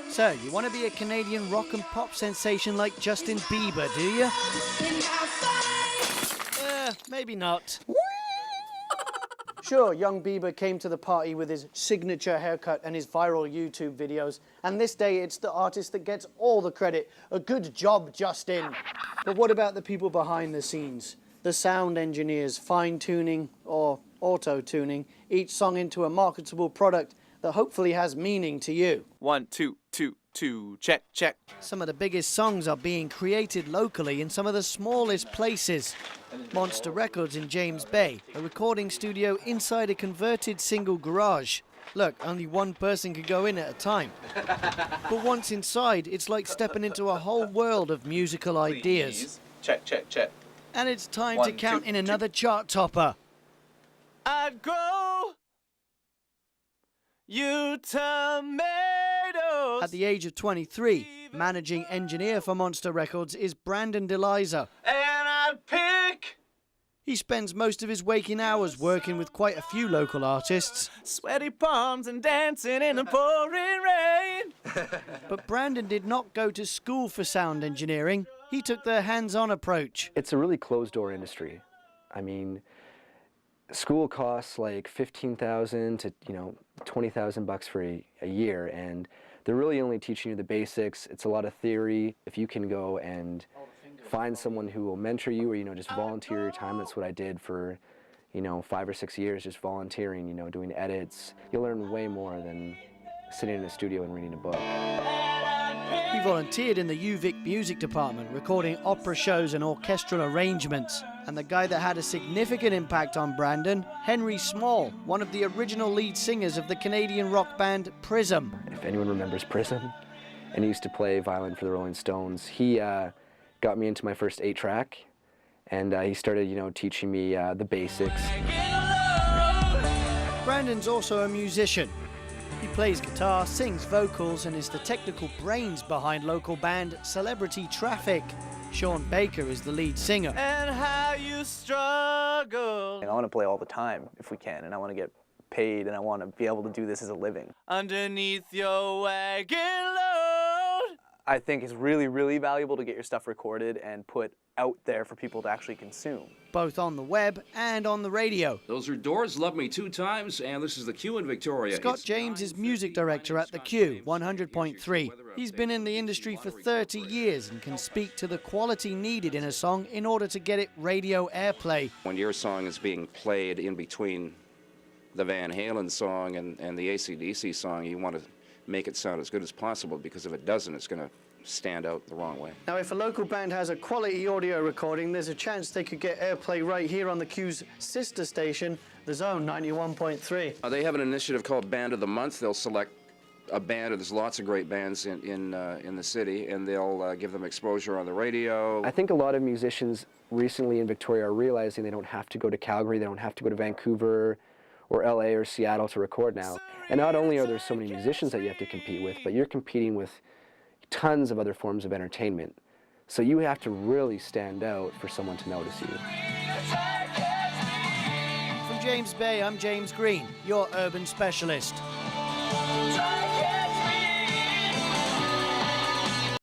So, you want to be a Canadian rock and pop sensation like Justin Bieber, do you? Maybe not. Sure, young Bieber came to the party with his signature haircut and his viral YouTube videos, and this day it's the artist that gets all the credit. A good job, Justin. But what about the people behind the scenes? The sound engineers fine-tuning or auto-tuning each song into a marketable product that hopefully has meaning to you. 1, 2, 2, 2, check, check. Some of the biggest songs are being created locally in some of the smallest places. Monster Records in James Bay, a recording studio inside a converted single garage. Look, only one person could go in at a time. But once inside, it's like stepping into a whole world of musical ideas. Please. Check, check, check. And it's time 1, to count 2, in another chart topper. I'd grow you tomatoes. At the age of 23, managing engineer for Monster Records is Brandon DeLiza. And I'd pick He spends most of his waking hours working with quite a few local artists. sweaty palms and dancing in the pouring rain. But Brandon did not go to school for sound engineering. He took the hands-on approach. It's a really closed-door industry. I mean, school costs like $15,000 to $20,000 for a year, and they're really only teaching you the basics. It's a lot of theory. If you can go and find someone who will mentor you, or just volunteer your time. That's what I did for 5 or 6 years, just volunteering, doing edits. You'll learn way more than sitting in a studio and reading a book. He volunteered in the UVic music department, recording opera shows and orchestral arrangements. And the guy that had a significant impact on Brandon, Henry Small, one of the original lead singers of the Canadian rock band Prism. If anyone remembers Prism, and he used to play violin for the Rolling Stones, he got me into my first 8-track, and he started, teaching me the basics. Brandon's also a musician. He plays guitar, sings vocals, and is the technical brains behind local band Celebrity Traffic. Sean Baker is the lead singer. And how you struggle. I want to play all the time if we can, and I want to get paid, and I want to be able to do this as a living. Underneath your wagon load. I think it's really, really valuable to get your stuff recorded and put out there for people to actually consume. Both on the web and on the radio. Those are Doors, Love Me 2 Times, and this is the Q in Victoria. Scott James is music director at the Q, 100.3. He's been in the industry for 30 years and can speak to the quality needed in a song in order to get it radio airplay. When your song is being played in between the Van Halen song and the AC/DC song, you want to make it sound as good as possible, because if it doesn't, it's going to stand out the wrong way. Now, if a local band has a quality audio recording, there's a chance they could get airplay right here on the Q's sister station, The Zone 91.3. They have an initiative called Band of the Month. They'll select a band, and there's lots of great bands in the city, and they'll give them exposure on the radio. I think a lot of musicians recently in Victoria are realizing they don't have to go to Calgary, they don't have to go to Vancouver or LA or Seattle to record now. And not only are there so many musicians that you have to compete with, but you're competing with tons of other forms of entertainment. So you have to really stand out for someone to notice you. From James Bay, I'm James Green, your urban specialist.